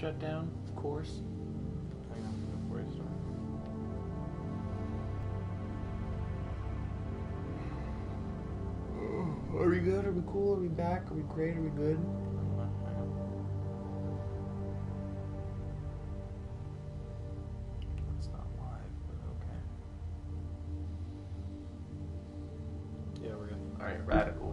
shut down, of course. Hang on, before you start. Are we good? Are we cool? Are we back? Are we great? Are we good? Hang on. It's not live, but okay. Yeah, we're good. Alright, radical.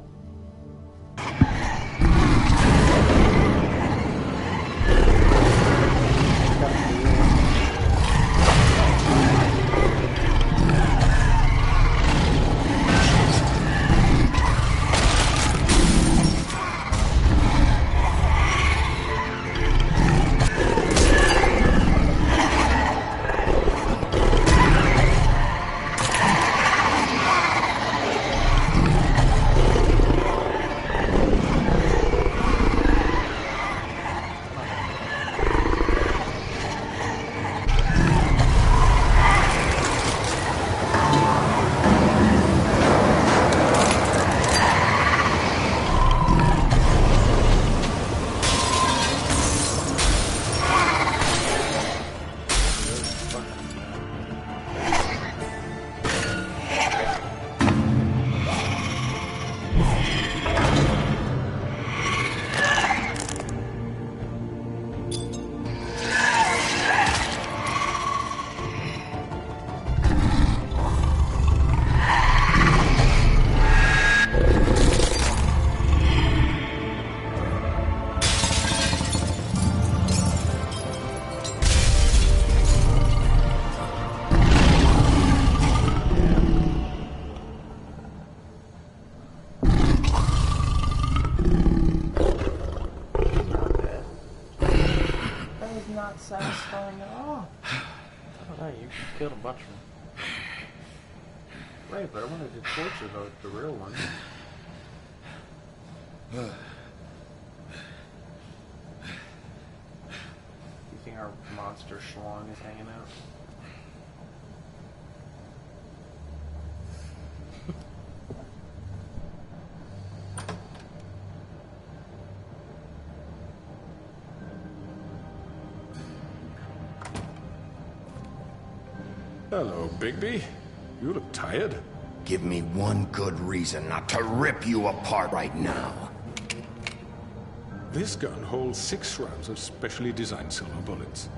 Not satisfying at all. I don't know, you killed a bunch of them. Right, but I wanted to torture the real one. You think our monster schlong is hanging out? Hello, Bigby. You look tired. Give me one good reason not to rip you apart right now. This gun holds 6 rounds of specially designed silver bullets.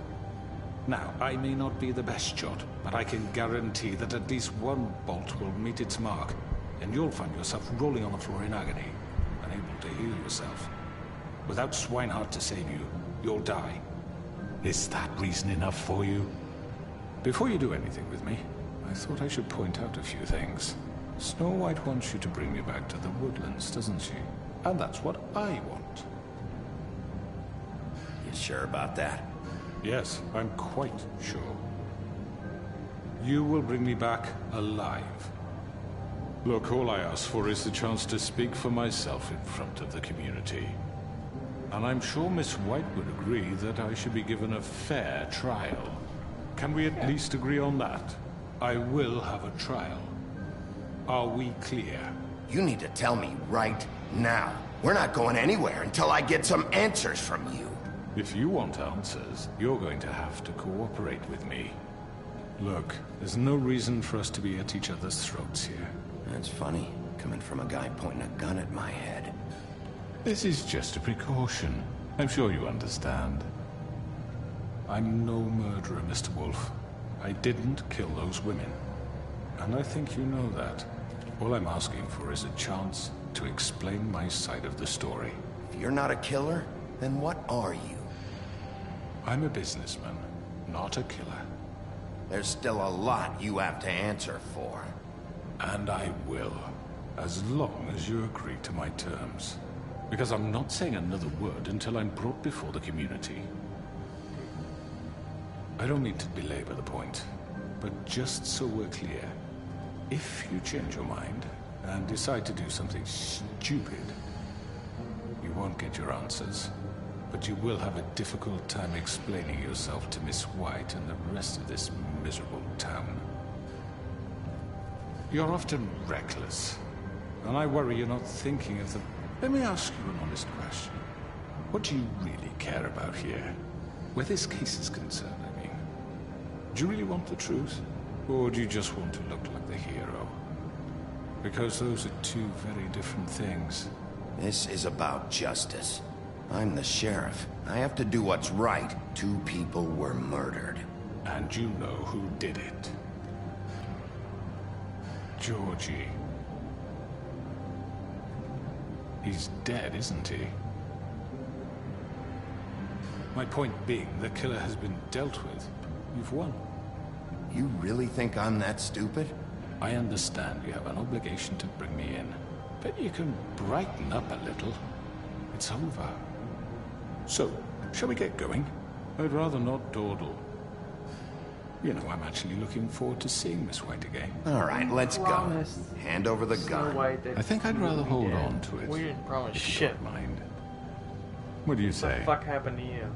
Now, I may not be the best shot, but I can guarantee that at least one bolt will meet its mark, and you'll find yourself rolling on the floor in agony, unable to heal yourself. Without Swinehart to save you, you'll die. Is that reason enough for you? Before you do anything with me, I thought I should point out a few things. Snow White wants you to bring me back to the woodlands, doesn't she? And that's what I want. You sure about that? Yes, I'm quite sure. You will bring me back alive. Look, all I ask for is the chance to speak for myself in front of the community. And I'm sure Miss White would agree that I should be given a fair trial. Can we at least agree on that? I will have a trial. Are we clear? You need to tell me right now. We're not going anywhere until I get some answers from you. If you want answers, you're going to have to cooperate with me. Look, there's no reason for us to be at each other's throats here. That's funny, coming from a guy pointing a gun at my head. This is just a precaution. I'm sure you understand. I'm no murderer, Mr. Wolf. I didn't kill those women. And I think you know that. All I'm asking for is a chance to explain my side of the story. If you're not a killer, then what are you? I'm a businessman, not a killer. There's still a lot you have to answer for. And I will, as long as you agree to my terms. Because I'm not saying another word until I'm brought before the community. I don't mean to belabor the point, but just so we're clear, if you change your mind and decide to do something stupid, you won't get your answers, but you will have a difficult time explaining yourself to Miss White and the rest of this miserable town. You're often reckless, and I worry you're not thinking of the... Let me ask you an honest question. What do you really care about here? Where this case is concerned, I mean. Do you really want the truth? Or do you just want to look like the hero? Because those are two very different things. This is about justice. I'm the sheriff. I have to do what's right. 2 people were murdered. And you know who did it. Georgie. He's dead, isn't he? My point being, the killer has been dealt with. You've won. You really think I'm that stupid? I understand you have an obligation to bring me in, but you can brighten up a little. It's over. So, shall we get going? I'd rather not dawdle. You know, I'm actually looking forward to seeing Miss White again. All right, let's go. Promised Hand over the Snow gun. White that I think I'd we rather would be hold dead. on to it. We didn't promise if you shit. don't mind. What do you What say? the fuck happened to you?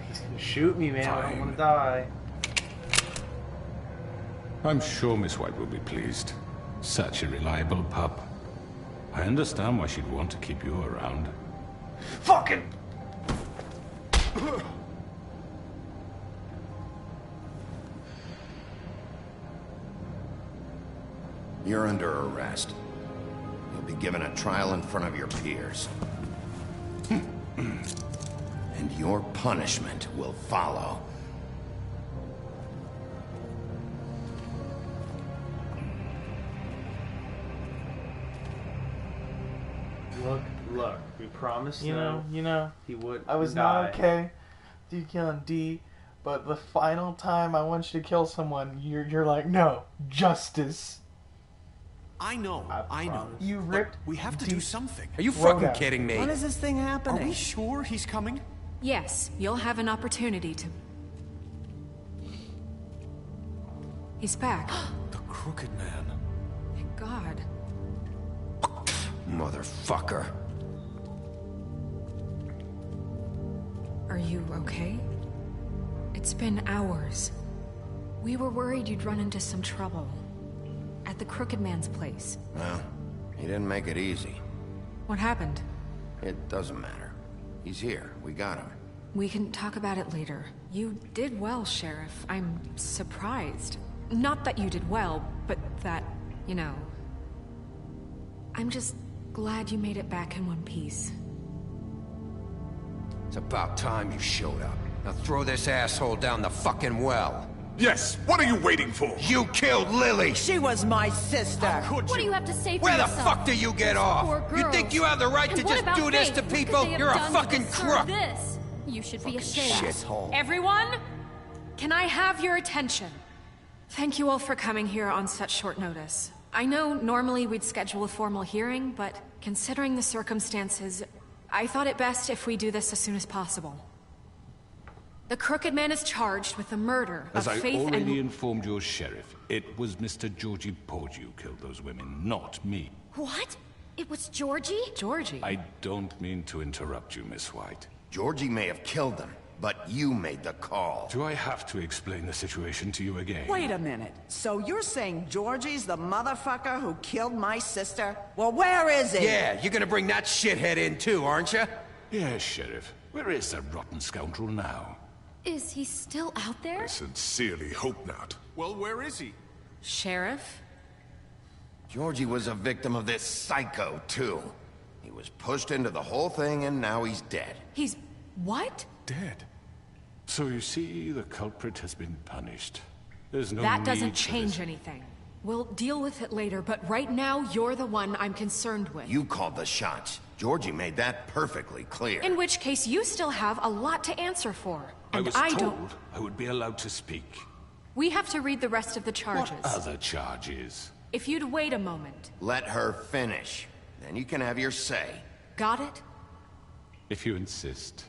He's gonna shoot me, man. I don't Fine. want to die. I'm sure Miss White will be pleased. Such a reliable pup. I understand why she'd want to keep you around. Fucking! You're under arrest. You'll be given a trial in front of your peers. And your punishment will follow. Look, we promised You him know, he would I was die. not okay with you killing D, but the final time I want you to kill someone, you're like, no, justice. I know. I know. promise. You But ripped we have to D do something. Are you throat fucking out. kidding me? When is this thing Are happening? we sure he's coming? Yes, you'll have an opportunity to... He's back. The Crooked Man. Thank God. Motherfucker. Are you okay? It's been hours. We were worried you'd run into some trouble. At the Crooked Man's place. Well, he didn't make it easy. What happened? It doesn't matter. He's here. We got him. We can talk about it later. You did well, Sheriff. I'm surprised. Not that you did well, but that, you know... I'm just glad you made it back in one piece. It's about time you showed up. Now throw this asshole down the fucking well. Yes, what are you waiting for? You killed Lily! She was my sister. Could What do you have to say for Where the yourself? fuck do you get off? Poor You girls. think you have the right And to what just about do this Faith? to What could people? they have You're a done to fucking deserve crook! This? You should be ashamed. Shithole. Everyone, can I have your attention? Thank you all for coming here on such short notice. I know normally we'd schedule a formal hearing, but considering the circumstances, I thought it best if we do this as soon as possible. The Crooked Man is charged with the murder As of I Faith already and... informed your sheriff, it was Mr. Georgie Porge who killed those women, not me. What? It was Georgie? Georgie? I don't mean to interrupt you, Miss White. Georgie may have killed them, but you made the call. Do I have to explain the situation to you again? Wait a minute. So you're saying Georgie's the motherfucker who killed my sister? Well, where is he? Yeah, you're gonna bring that shithead in too, aren't you? Yes, Sheriff. Where is that rotten scoundrel now? Is he still out there? I sincerely hope not. Well, where is he? Sheriff? Georgie was a victim of this psycho, too. He was pushed into the whole thing, and now he's dead. He's... what? Dead. So you see, the culprit has been punished. There's no That doesn't need for change this. anything. We'll deal with it later, but right now, you're the one I'm concerned with. You called the shots. Georgie made that perfectly clear. In which case, you still have a lot to answer for. I And was I told don't... I would be allowed to speak. We have to read the rest of the charges. What other charges? If you'd wait a moment. Let her finish. Then you can have your say. Got it? If you insist.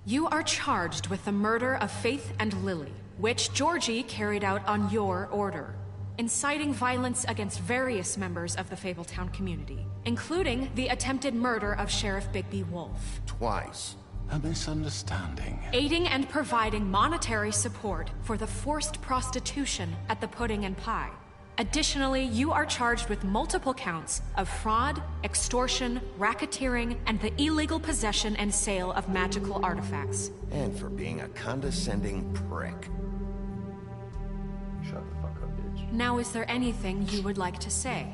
You are charged with the murder of Faith and Lily, which Georgie carried out on your order, inciting violence against various members of the Fabletown community, including the attempted murder of Sheriff Bigby Wolf. Twice. A misunderstanding. Aiding and providing monetary support for the forced prostitution at the Pudding and Pie. Additionally, you are charged with multiple counts of fraud, extortion, racketeering, and the illegal possession and sale of magical artifacts. And for being a condescending prick. Shut the fuck up, bitch. Now, is there anything you would like to say?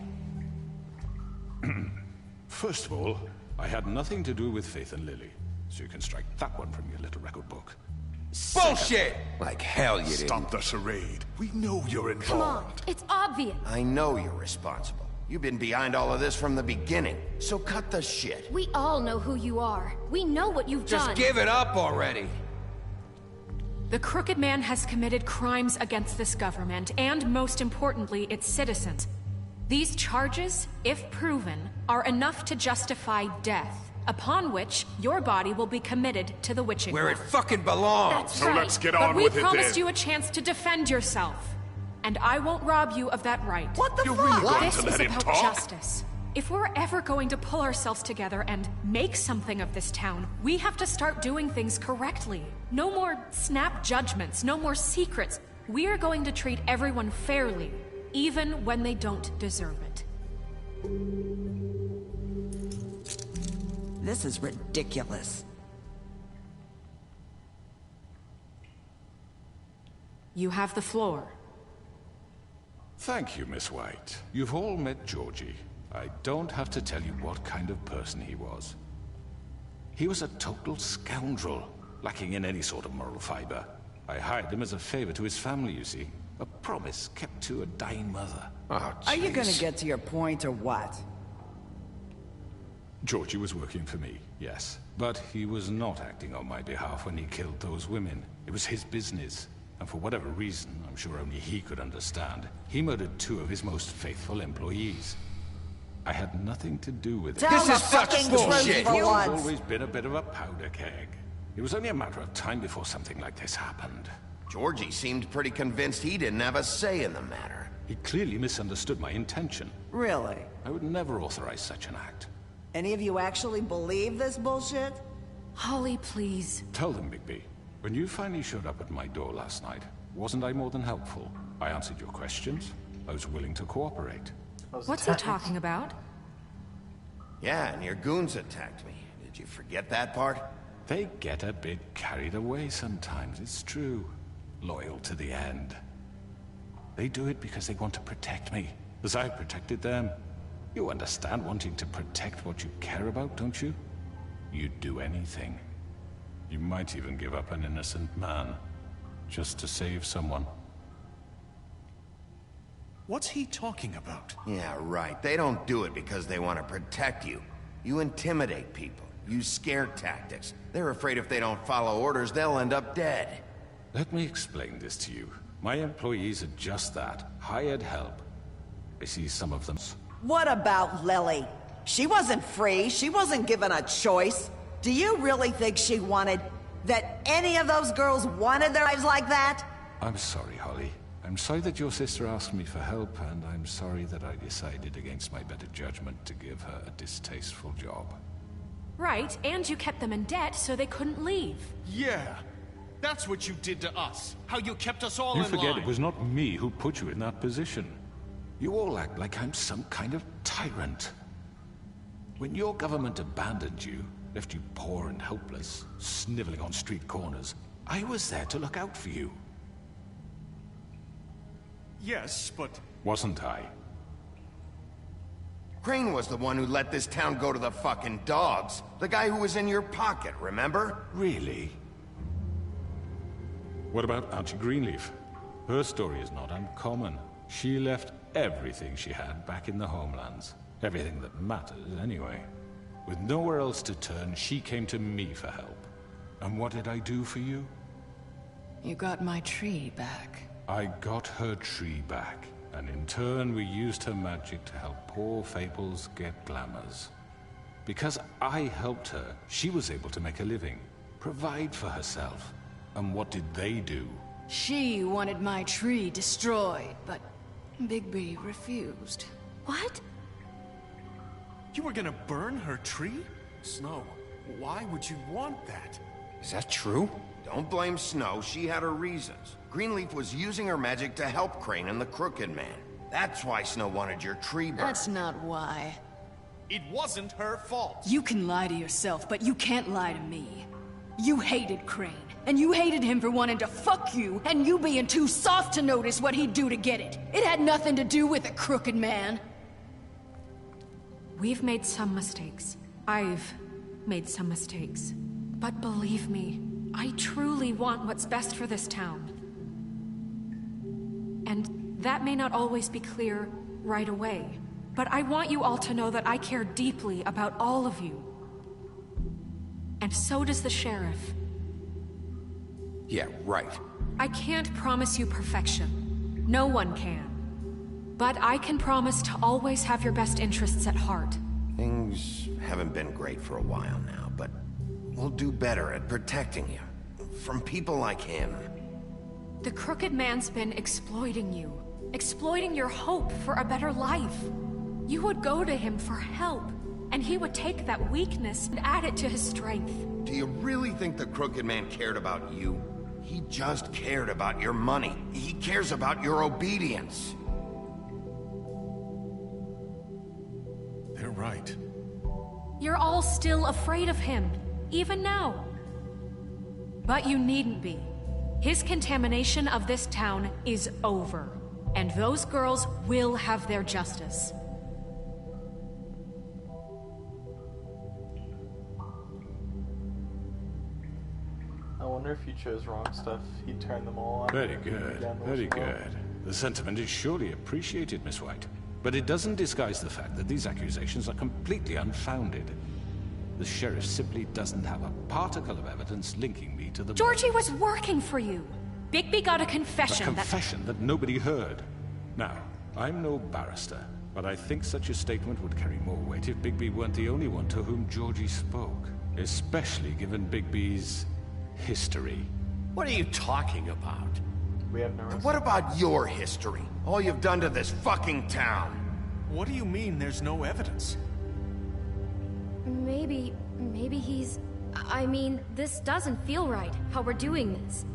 First of all, I had nothing to do with Faith and Lily, so you can strike that one from your little record book. Bullshit! Like hell you didn't. Stop the charade. We know you're Come on, involved. it's obvious. I know you're responsible. You've been behind all of this from the beginning, so cut the shit. We all know who you are. We know what you've done. Just give it up already. The Crooked Man has committed crimes against this government, and most importantly, its citizens. These charges, if proven, are enough to justify death, upon which your body will be committed to the witching Where it well. fucking belongs. That's So right. let's get But on we with it promised then. you a chance to defend yourself, and I won't rob you of that right. What the You're fuck? really going This to is let him about talk? justice. If we're ever going to pull ourselves together and make something of this town, we have to start doing things correctly. No more snap judgments, no more secrets. We are going to treat everyone fairly, even when they don't deserve it. This is ridiculous. You have the floor. Thank you, Miss White. You've all met Georgie. I don't have to tell you what kind of person he was. He was a total scoundrel, lacking in any sort of moral fiber. I hired him as a favor to his family, you see. A promise kept to a dying mother. Oh, Are you gonna jeez. get to your point or what? Georgie was working for me, yes. But he was not acting on my behalf when he killed those women. It was his business. And for whatever reason, I'm sure only he could understand, he murdered 2 of his most faithful employees. I had nothing to do with it. Tell This the is such fucking bullshit. truth for I've once. always been a bit of a powder keg. It was only a matter of time before something like this happened. Georgie seemed pretty convinced he didn't have a say in the matter. He clearly misunderstood my intention. Really? I would never authorize such an act. Any of you actually believe this bullshit? Holly, please. Tell them, Bigby, when you finally showed up at my door last night, wasn't I more than helpful? I answered your questions. I was willing to cooperate. What's he talking about? Yeah, and your goons attacked me. Did you forget that part? They get a bit carried away sometimes, it's true. Loyal to the end. They do it because they want to protect me, as I protected them. You understand wanting to protect what you care about, don't you? You'd do anything. You might even give up an innocent man, just to save someone. What's he talking about? Yeah, right. They don't do it because they want to protect you. You intimidate people. Use scare tactics. They're afraid if they don't follow orders, they'll end up dead. Let me explain this to you. My employees are just that, hired help. I see some of them. What about Lily? She wasn't free. She wasn't given a choice. Do you really think she wanted... that any of those girls wanted their lives like that? I'm sorry, Holly. I'm sorry that your sister asked me for help, and I'm sorry that I decided against my better judgment to give her a distasteful job. Right, and you kept them in debt so they couldn't leave. Yeah. That's what you did to us. How you kept us all You in forget line. it was not me who put you in that position. You all act like I'm some kind of tyrant. When your government abandoned you, left you poor and helpless, sniveling on street corners, I was there to look out for you. Yes, but... Wasn't I? Crane was the one who let this town go to the fucking dogs. The guy who was in your pocket, remember? Really? What about Auntie Greenleaf? Her story is not uncommon. She left everything she had back in the homelands. Everything that matters, anyway. With nowhere else to turn, she came to me for help. And what did I do for you? You got my tree back. I got her tree back, and in turn we used her magic to help poor Fables get glamours. Because I helped her, she was able to make a living, provide for herself. And what did they do? She wanted my tree destroyed, but Bigby refused. What? You were gonna burn her tree? Snow, why would you want that? Is that true? Don't blame Snow, she had her reasons. Greenleaf was using her magic to help Crane and the Crooked Man. That's why Snow wanted your tree burned. That's not why. It wasn't her fault. You can lie to yourself, but you can't lie to me. You hated Crane, and you hated him for wanting to fuck you, and you being too soft to notice what he'd do to get it. It had nothing to do with a crooked man. We've made some mistakes. I've made some mistakes. But believe me, I truly want what's best for this town. And that may not always be clear right away. But I want you all to know that I care deeply about all of you. And so does the sheriff. Yeah, right. I can't promise you perfection. No one can. But I can promise to always have your best interests at heart. Things haven't been great for a while now, but we'll do better at protecting you. From people like him. The crooked man's been exploiting you. Exploiting your hope for a better life. You would go to him for help, and he would take that weakness and add it to his strength. Do you really think the crooked man cared about you? He just cared about your money. He cares about your obedience. They're right. You're all still afraid of him, even now. But you needn't be. His contamination of this town is over, and those girls will have their justice. I wonder if you chose wrong stuff, he'd turn them all on. Very good, very good. The sentiment is surely appreciated, Miss White. But it doesn't disguise the fact that these accusations are completely unfounded. The sheriff simply doesn't have a particle of evidence linking me to the... Georgie was working for you. Bigby got a confession A confession that nobody heard. Now, I'm no barrister, but I think such a statement would carry more weight if Bigby weren't the only one to whom Georgie spoke. Especially given Bigby's history. What are you talking about? We have no reason. What about your history? All you've done to this fucking town? What do you mean there's no evidence? Maybe he's... I mean, this doesn't feel right, how we're doing this.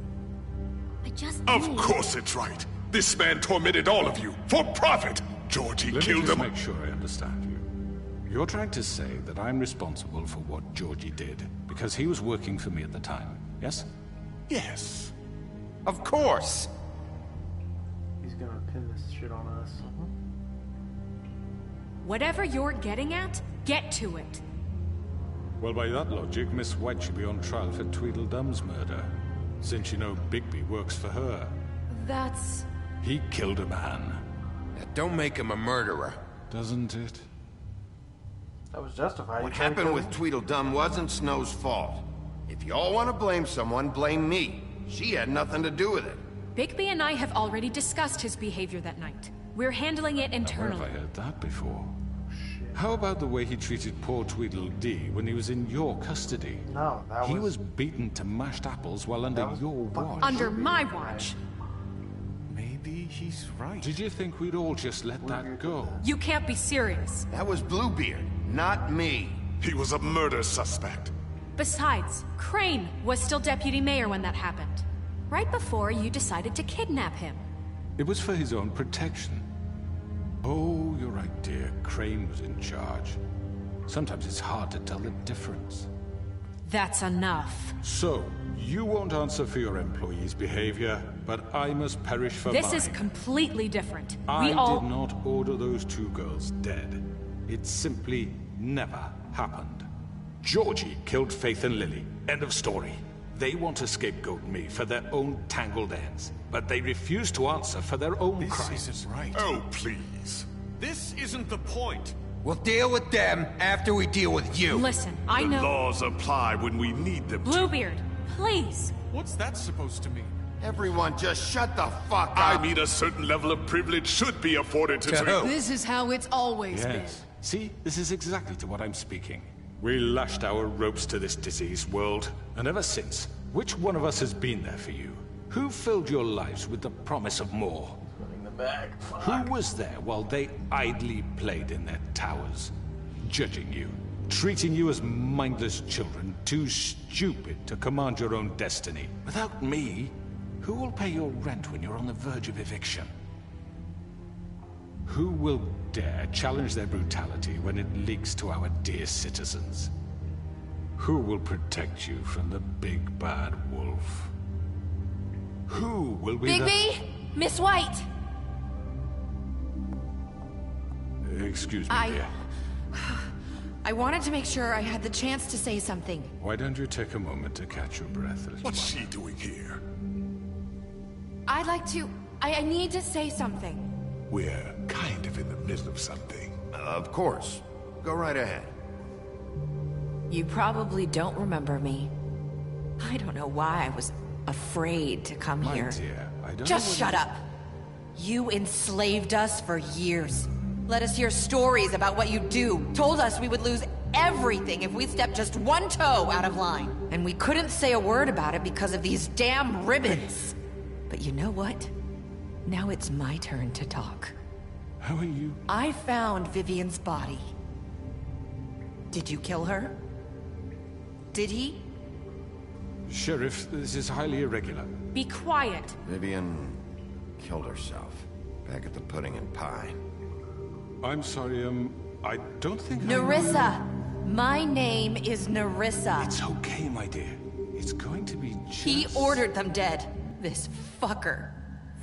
I just Of need... course it's right. This man tormented all of you for profit. Georgie killed Let me him. just make sure I understand you. You're trying to say that I'm responsible for what Georgie did because he was working for me at the time, yes? Yes. Of course. He's gonna pin this shit on us. Whatever you're getting at, get to it. Well, by that logic, Miss White should be on trial for Tweedledum's murder, since you know Bigby works for her. That's... He killed a man. That don't make him a murderer. Doesn't it? That was justified. What You tried to happened kill with him. Tweedledum wasn't Snow's fault. If y'all want to blame someone, blame me. She had nothing to do with it. Bigby and I have already discussed his behavior that night. We're handling it Where have internally. I heard that before? How about the way he treated poor Tweedledee when he was in your custody? No, that He was beaten to mashed apples while under your watch. Under my watch. Maybe he's right. Did you think we'd all just let that go? You can't be serious. That was Bluebeard, not me. He was a murder suspect. Besides, Crane was still deputy mayor when that happened. Right before you decided to kidnap him. It was for his own protection. Oh, you're right, dear. Crane was in charge. Sometimes it's hard to tell the difference. That's enough. So, you won't answer for your employees' behavior, but I must perish for mine. This is completely different. I We all... did not order those two girls dead. It simply never happened. Georgie killed Faith and Lily. End of story. They want to scapegoat me for their own tangled ends, but they refuse to answer for their own crimes. This isn't right. Oh, please. This isn't the point. We'll deal with them after we deal with you. Listen, I The know... laws apply when we need them to. Bluebeard, please. What's that supposed to mean? Everyone just shut the fuck up. I mean, a certain level of privilege should be afforded to... This is how it's always been. Yes. See, this is exactly to what I'm speaking. We lashed our ropes to this diseased world, and ever since, which one of us has been there for you? Who filled your lives with the promise of more? Running the back. Fuck. Who was there while they idly played in their towers? Judging you, treating you as mindless children, too stupid to command your own destiny. Without me, who will pay your rent when you're on the verge of eviction? Who will dare challenge their brutality when it leaks to our dear citizens? Who will protect you from the big bad wolf? Who will be Bigby! Miss White! Excuse me, dear. I wanted to make sure I had the chance to say something. Why don't you take a moment to catch your breath? What's she doing here? I'd like to... I need to say something. We're kind of in the middle of something. Of course. Go right ahead. You probably don't remember me. I don't know why I was afraid to come My here. dear, I don't Just know shut up. You enslaved us for years. Let us hear stories about what you do. Told us we would lose everything if we stepped just one toe out of line. And we couldn't say a word about it because of these damn ribbons. But you know what? Now it's my turn to talk. How are you? I found Vivian's body. Did you kill her? Did he? Sheriff, this is highly irregular. Be quiet. Vivian killed herself. Back at the Pudding and Pie. I'm sorry, I don't think Nerissa! My name is Nerissa. It's okay, my dear. It's going to be just... He ordered them dead. This fucker.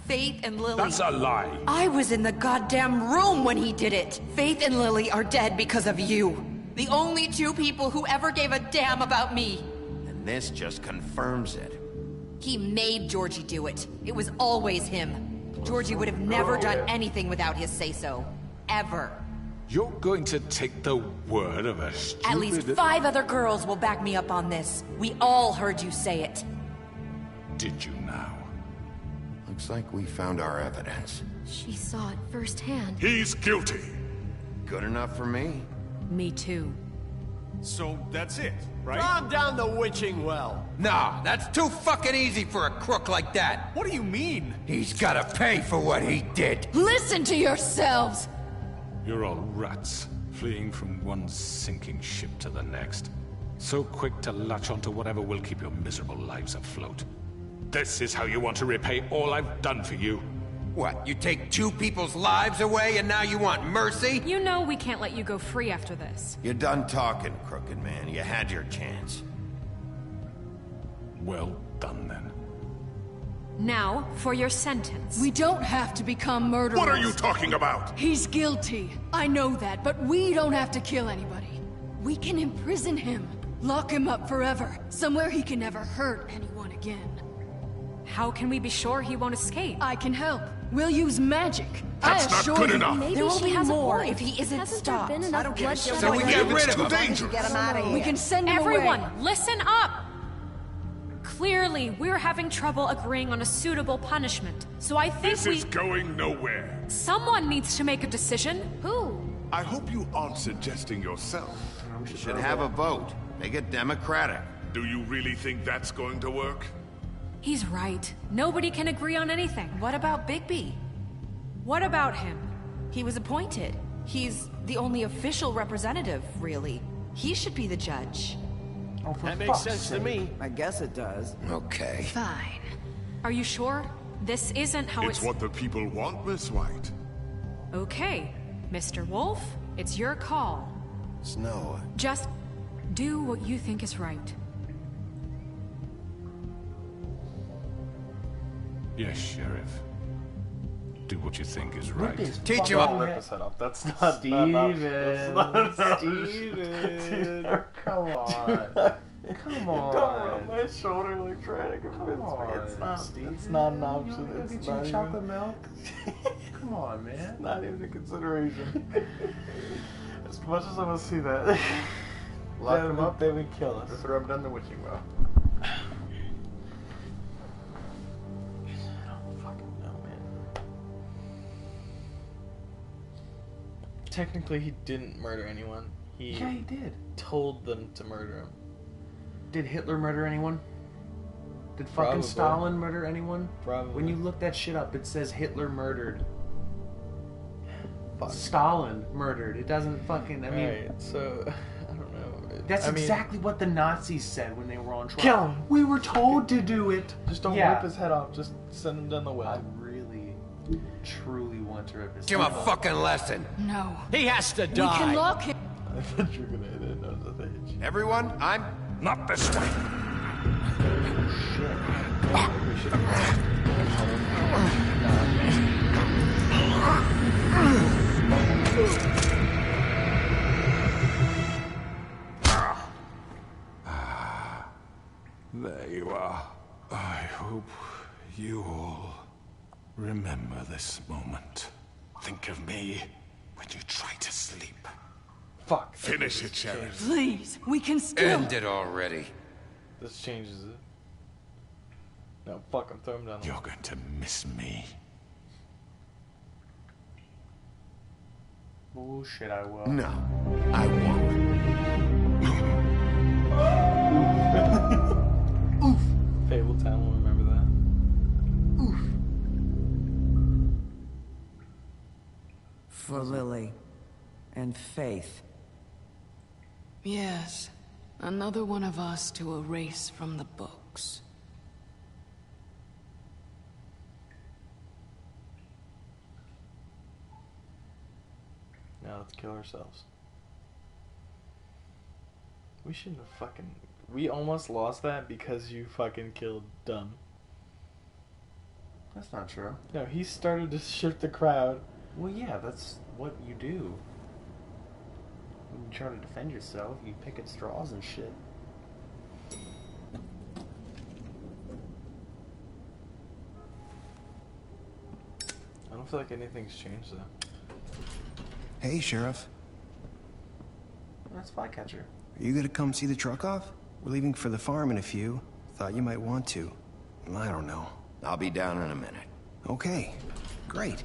Faith and Lily... That's a lie. I was in the goddamn room when he did it. Faith and Lily are dead because of you. The only two people who ever gave a damn about me. And this just confirms it. He made Georgie do it. It was always him. Georgie would have never done anything without his say-so. Ever. You're going to take the word of a stupid... At least 5 other girls will back me up on this. We all heard you say it. Did you now? Looks like we found our evidence. She saw it firsthand. He's guilty. Good enough for me. Me too. So that's it, right? Calm down the witching well. Nah, that's too fucking easy for a crook like that. What do you mean? He's gotta pay for what he did. Listen to yourselves! You're all rats, fleeing from one sinking ship to the next. So quick to latch onto whatever will keep your miserable lives afloat. This is how you want to repay all I've done for you. What, you take 2 people's lives away and now you want mercy? You know we can't let you go free after this. You're done talking, crooked man. You had your chance. Well done, then. Now, for your sentence. We don't have to become murderers. What are you talking about? He's guilty. I know that, but we don't have to kill anybody. We can imprison him. Lock him up forever. Somewhere he can never hurt anyone again. How can we be sure he won't escape? I can help. We'll use magic. That's I not assure good you. enough. Maybe There will she be has a more point. if he isn't Hasn't stopped. there been enough I don't give a bloodshed? shit So we get rid It's of too him. dangerous. Get him out of here. We can send him Everyone, away. listen up! Clearly, we're having trouble agreeing on a suitable punishment. So I think This is going nowhere. someone needs to make a decision. Who? I hope you aren't suggesting yourself. We should have a vote. Make it democratic. Do you really think that's going to work? He's right. Nobody can agree on anything. What about Bigby? What about him? He was appointed. He's the only official representative, really. He should be the judge. Oh, for That makes fuck's sense to sake. me. I guess it does. Okay. Fine. Are you sure? This isn't how It's what the people want, Miss White. Okay, Mr. Wolf, it's your call. Snow. Just do what you think is right. Yes, Sheriff. Do what you think is right. Teach him I'll up. rip his head off. That's not Steven. That's not Steven. Come on. Come on. Don't rub my shoulder like trying to convince me. It's not. It's not an option. Go It's get not you chocolate even, milk. Come on, man. not even a consideration. As much as I want to see that, Lock him up. they would kill us. Or throw him down the witching well. Technically, he didn't murder anyone. Yeah, he did. Told them to murder him. Did Hitler murder anyone? Did fucking Probably. Stalin murder anyone? Probably. When you look that shit up, it says Hitler murdered. Fuck. Stalin murdered. It doesn't fucking. I mean, Right, so I don't know. that's I mean, exactly what the Nazis said when they were on trial. Kill him. We were told to do it. Just don't Yeah. rip his head off. Just send him down the well. I really. truly want to rip his Give him a head off. fucking lesson. No. He has to We die. can lock him. I thought you were gonna hit it on the page. Everyone, I'm... Not this way. There you are. I hope you all remember this moment. Think of me when you try to sleep. Fuck. Finish it, Sheriff. Please, we can still. End it already. This changes it. No, fuck him. Throw him down. You're going to miss me. Bullshit, I will. No, I won't. Oof. Fable Town will remember that. Oof. For Lily. And Faith. Yes. Another one of us to erase from the books. Now let's kill ourselves. We shouldn't have fucking... We almost lost that because you fucking killed Dumb. That's not true. No, he started to shift the crowd. Well, yeah, that's what you do. When you try to defend yourself, you pick at straws and shit. I don't feel like anything's changed though. Hey, Sheriff. That's Flycatcher. Are you gonna come see the truck off? We're leaving for the farm in a few. Thought you might want to. I don't know. I'll be down in a minute. Okay. Great.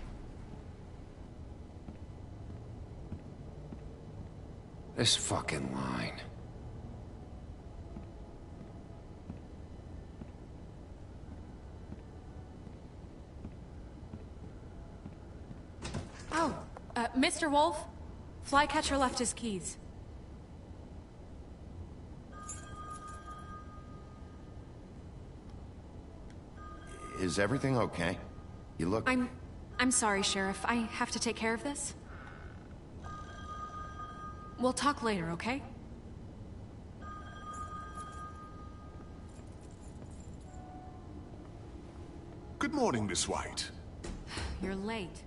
This fucking line. Oh, Mr. Wolf? Flycatcher left his keys. Is everything okay? You look... I'm sorry, Sheriff. I have to take care of this. We'll talk later, okay? Good morning, Miss White. You're late.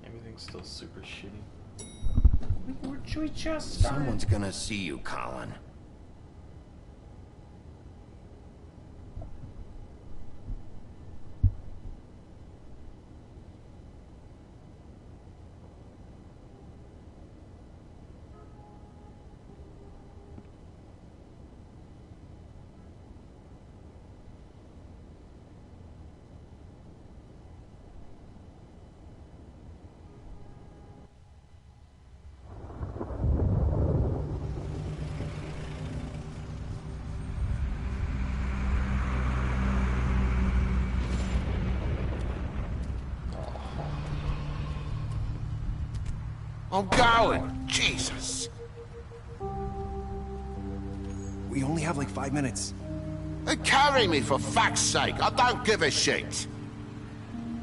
Everything's still super shitty. We just started. Someone's gonna see you, Colin. I'm going! Jesus! We only have like 5 minutes. Carry me, for fuck's sake! I don't give a shit!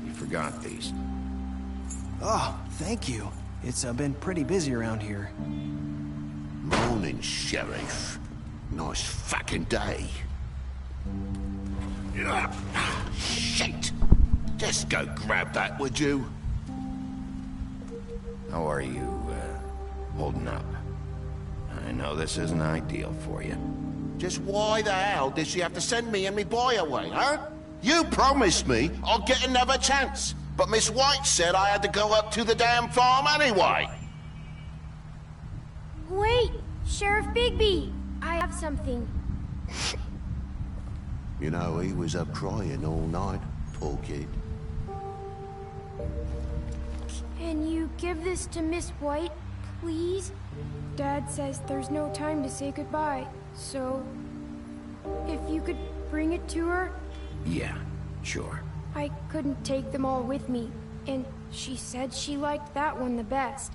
You forgot these. Oh, thank you. It's been pretty busy around here. Morning, Sheriff. Nice fucking day. Shit! Just go grab that, would you? How are you, holding up? I know this isn't ideal for you. Just why the hell did she have to send me and me boy away, huh? You promised me I'd get another chance, but Miss White said I had to go up to the damn farm anyway. Wait, Sheriff Bigby, I have something. You know, he was up crying all night, poor kid. Can you give this to Miss White, please? Dad says there's no time to say goodbye, so... if you could bring it to her? Yeah, sure. I couldn't take them all with me, and she said she liked that one the best.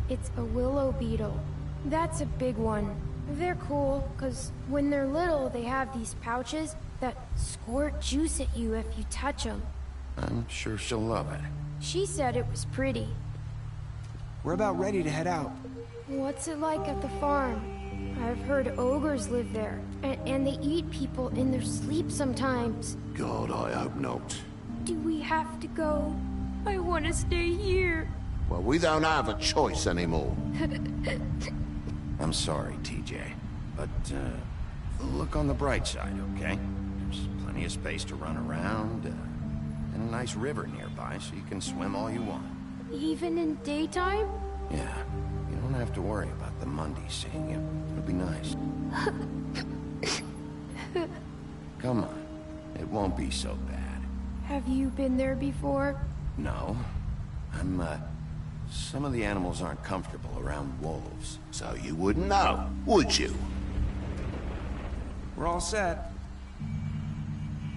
It's a willow beetle. That's a big one. They're cool, because when they're little, they have these pouches that squirt juice at you if you touch them. I'm sure she'll love it. She said it was pretty. We're about ready to head out. What's it like at the farm? I've heard ogres live there, and they eat people in their sleep sometimes. God, I hope not. Do we have to go? I want to stay here. Well, we don't have a choice anymore. I'm sorry, TJ, but look on the bright side, okay? There's plenty of space to run around, and a nice river nearby, so you can swim all you want. Even in daytime? Yeah, you don't have to worry about the Mundies seeing you. It'll be nice. Come on, it won't be so bad. Have you been there before? No, some of the animals aren't comfortable around wolves. So you wouldn't know, would you? We're all set.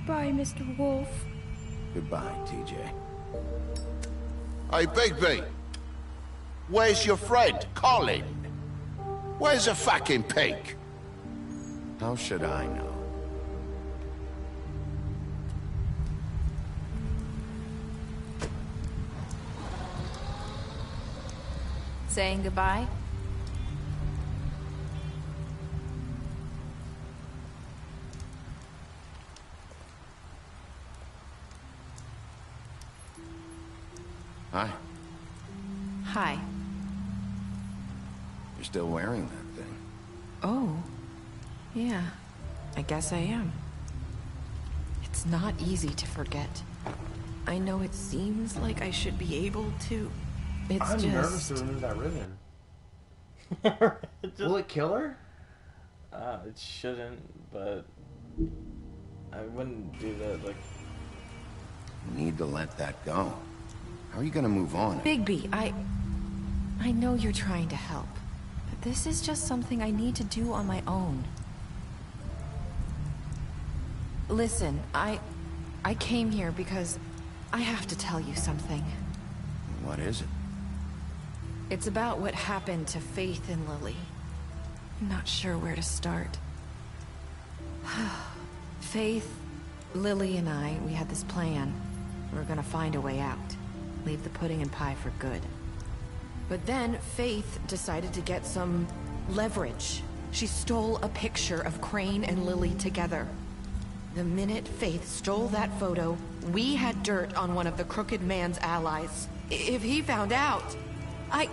Bye, Mr. Wolf. Goodbye, TJ. Hey, Bigby! Where's your friend, Colin? Where's the fucking pig? How should I know? Saying goodbye? Hi. Hi. You're still wearing that thing. Oh. Yeah. I guess I am. It's not easy to forget. I know it seems like I should be able to. It's I'm just... nervous to remove that ribbon. Will it kill her? It shouldn't, but I wouldn't do that. Like, You need to let that go. How are you gonna move on? Bigby, I know you're trying to help, but this is just something I need to do on my own. Listen, I came here because I have to tell you something. What is it? It's about what happened to Faith and Lily. I'm not sure where to start. Faith, Lily, and I, we had this plan. We were gonna find a way out. Leave the pudding and pie for good. But then Faith decided to get some leverage. She stole a picture of Crane and Lily together. The minute Faith stole that photo, we had dirt on one of the Crooked Man's allies. If he found out, I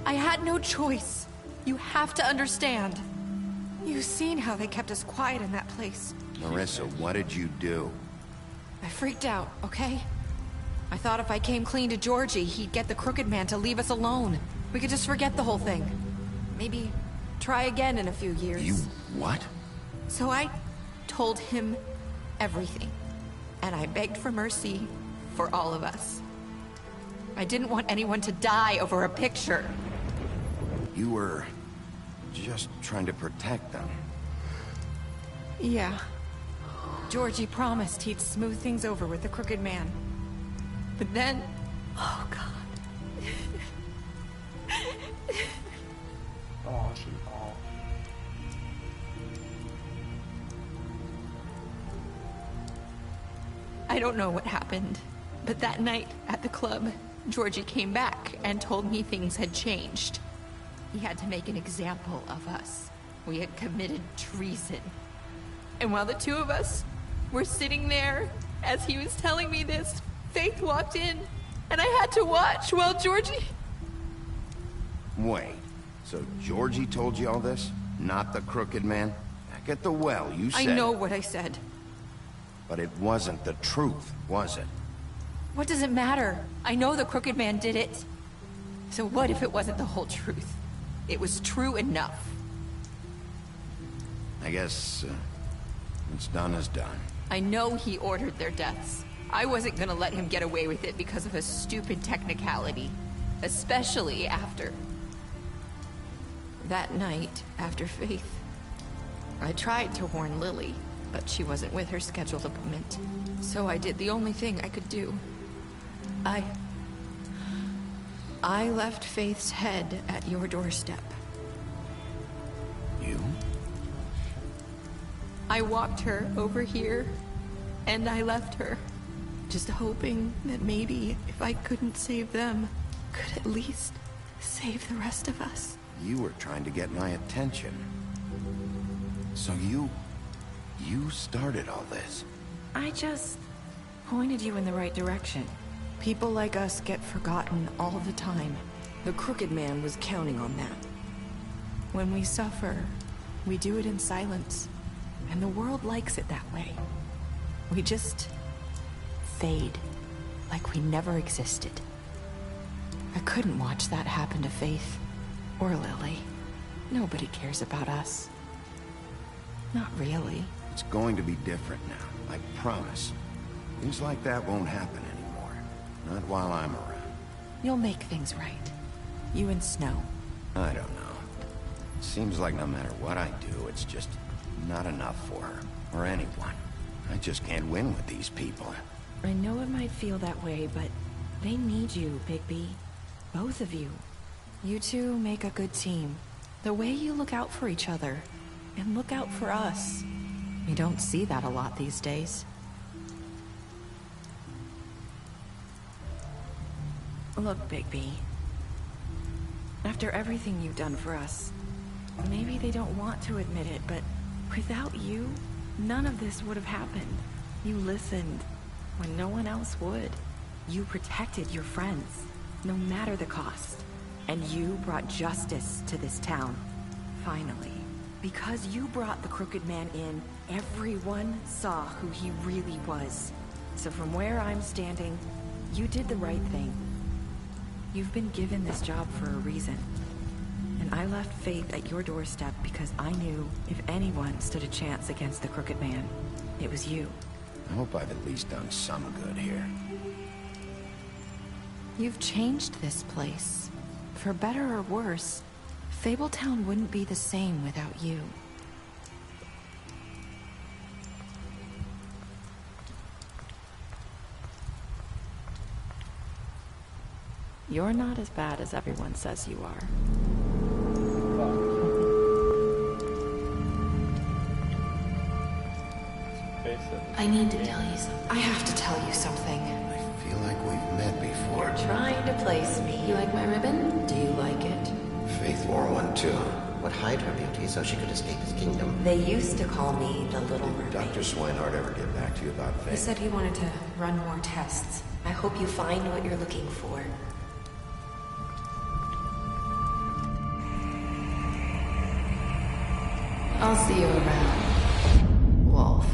had no choice. You have to understand. You've seen how they kept us quiet in that place. Marissa, what did you do? I freaked out, okay? I thought if I came clean to Georgie, he'd get the Crooked Man to leave us alone. We could just forget the whole thing. Maybe try again in a few years. You what? So I told him everything. And I begged for mercy for all of us. I didn't want anyone to die over a picture. You were just trying to protect them. Yeah. Georgie promised he'd smooth things over with the Crooked Man. But then... Oh, God. I don't know what happened, but that night at the club, Georgie came back and told me things had changed. He had to make an example of us. We had committed treason. And while the two of us were sitting there, as he was telling me this, Faith walked in, and I had to watch while Georgie... Wait, so Georgie told you all this? Not the Crooked Man? Back at the well, you said... I know what I said. But it wasn't the truth, was it? What does it matter? I know the Crooked Man did it. So what if it wasn't the whole truth? It was true enough. I guess, what's done is done. I know he ordered their deaths. I wasn't gonna let him get away with it because of a stupid technicality. Especially after... that night, after Faith. I tried to warn Lily, but she wasn't with her scheduled appointment. So I did the only thing I could do. I left Faith's head at your doorstep. You I walked her over here, and I left her, just hoping that maybe if I couldn't save them, could at least save the rest of us. You were trying to get my attention. So you started all this. I just pointed you in the right direction. People like us get forgotten all the time. The Crooked Man was counting on that. When we suffer, we do it in silence. And the world likes it that way. We just fade, like we never existed. I couldn't watch that happen to Faith, or Lily. Nobody cares about us. Not really. It's going to be different now, I promise. Things like that won't happen anymore. Not while I'm around. You'll make things right. You and Snow. I don't know. Seems like no matter what I do, it's just not enough for her, or anyone. I just can't win with these people. I know it might feel that way, but they need you, Bigby. Both of you. You two make a good team. The way you look out for each other, and look out for us. You don't see that a lot these days. Look, Bigby. After everything you've done for us, maybe they don't want to admit it, but without you, none of this would have happened. You listened when no one else would. You protected your friends, no matter the cost. And you brought justice to this town. Finally. Because you brought the Crooked Man in, everyone saw who he really was. So from where I'm standing, you did the right thing. You've been given this job for a reason. And I left Faith at your doorstep because I knew if anyone stood a chance against the Crooked Man, it was you. I hope I've at least done some good here. You've changed this place. For better or worse, Fabletown wouldn't be the same without you. You're not as bad as everyone says you are. I need to tell you something. I have to tell you something. I feel like we've met before. You're trying to place me. You like my ribbon? Do you like it? Faith wore one too. Would hide her beauty so she could escape his kingdom. They used to call me the Little Mermaid. Dr. Swinehart ever get back to you about Faith? He said he wanted to run more tests. I hope you find what you're looking for. I'll see you around, Wolf.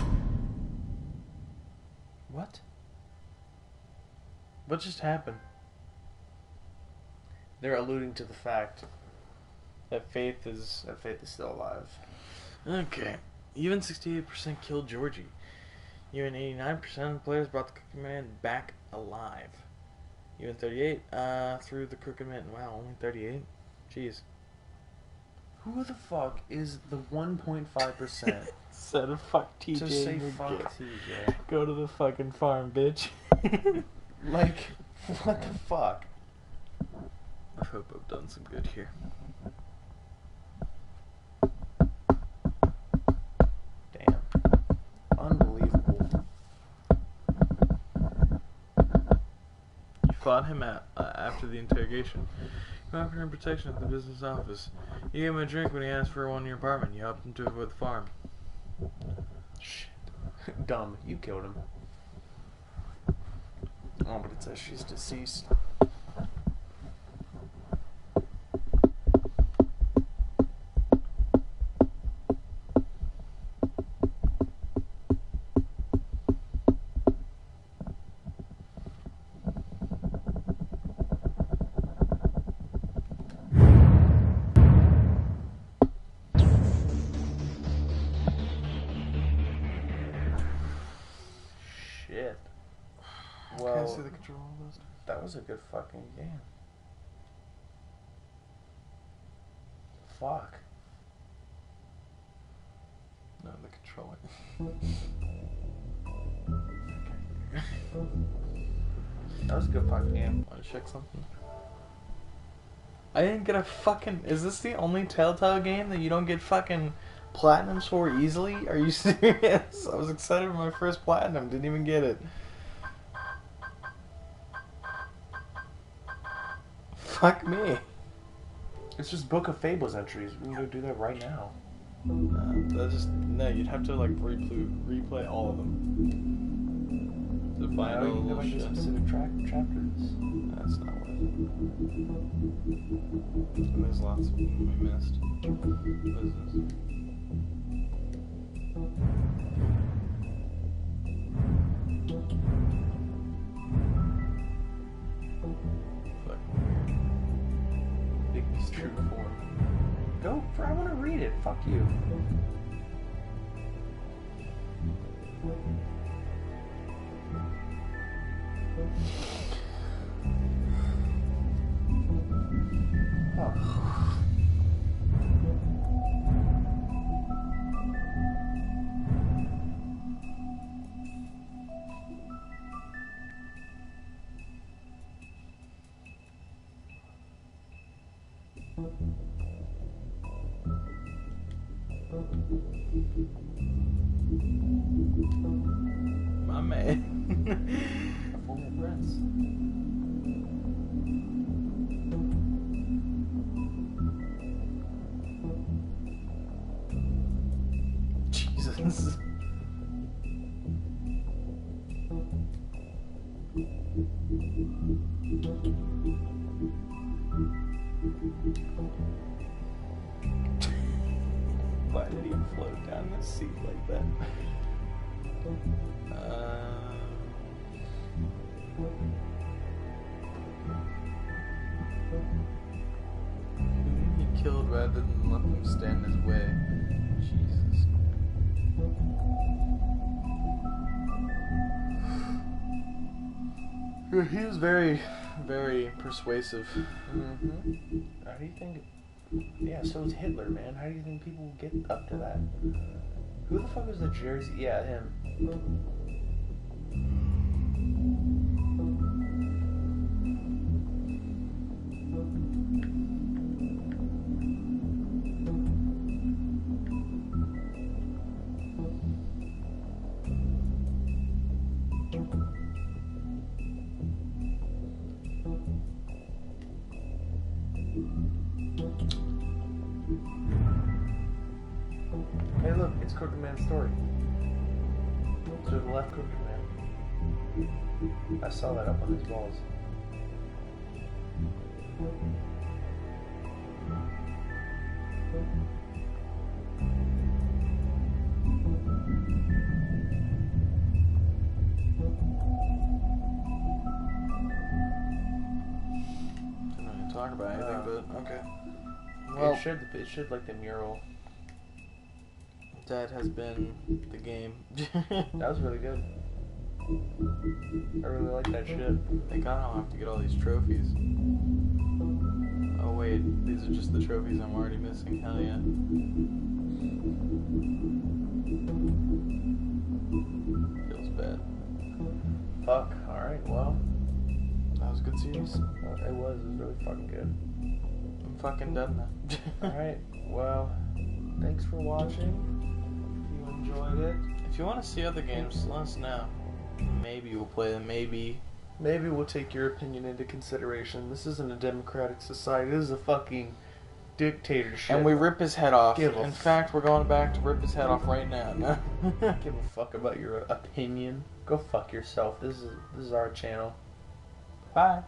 What? What just happened? They're alluding to the fact that Faith is still alive. Okay. Even 68% killed Georgie. Even 89% of the players brought the Crooked Man back alive. Even 38 threw the Crooked Man. Wow, only 38? Jeez. Who the fuck is the 1.5%? Said fuck TJ. To say fuck TJ. Go to the fucking farm, bitch. Like, what the fuck? I hope I've done some good here. Damn. Unbelievable. You fought him after the interrogation. You offered him protection at the business office. You gave him a drink when he asked for one in your apartment. You helped him to avoid the farm. Shit. Dumb. You killed him. Oh, but it says she's deceased. Shit. Well, Can I see the control list? that was a good fucking game. Fuck. No, the controller. That was a good fucking game. Want to check something? I didn't get a fucking... Is this the only Telltale game that you don't get fucking Platinum score easily? Are you serious? I was excited for my first platinum. Didn't even get it. Fuck me. It's just Book of Fables entries. We can go do that right now. No, you'd have to like replay all of them. To find all you can the go little into shit. specific chapters. That's not worth it. And there's lots of them we missed. What is this? Bigby's true form. Go for. I want to read it. Fuck you. Oh. My man. A former prince. Jesus. Why did he float down the seat like that? Whom he killed rather than let them stand in his way. Jesus. He was very, very persuasive. Mm-hmm. How do you think? Yeah, so is Hitler, man. How do you think people get up to that? Who the fuck was the Jersey? Yeah, him. Hey, look, it's Crooked Man's story. To the left, Crooked Man. I saw that up on these walls. I don't even talk about anything, but okay. Well, It should like the mural. That has been the game. That was really good. I really like that shit. Thank God I don't have to get all these trophies. Oh wait, these are just the trophies I'm already missing. Hell yeah. Feels bad. Fuck. Alright, well. That was a good series. It was really fucking good. I'm fucking done now. Alright, well, thanks for watching. If you enjoyed it. If you want to see other games, let us know. Maybe we'll play them, maybe we'll take your opinion into consideration. This isn't a democratic society. This is a fucking dictatorship. And we rip his head off. In In fact, we're going back to rip his head off right now. No. Give a fuck about your opinion. Go fuck yourself. This is our channel. Bye.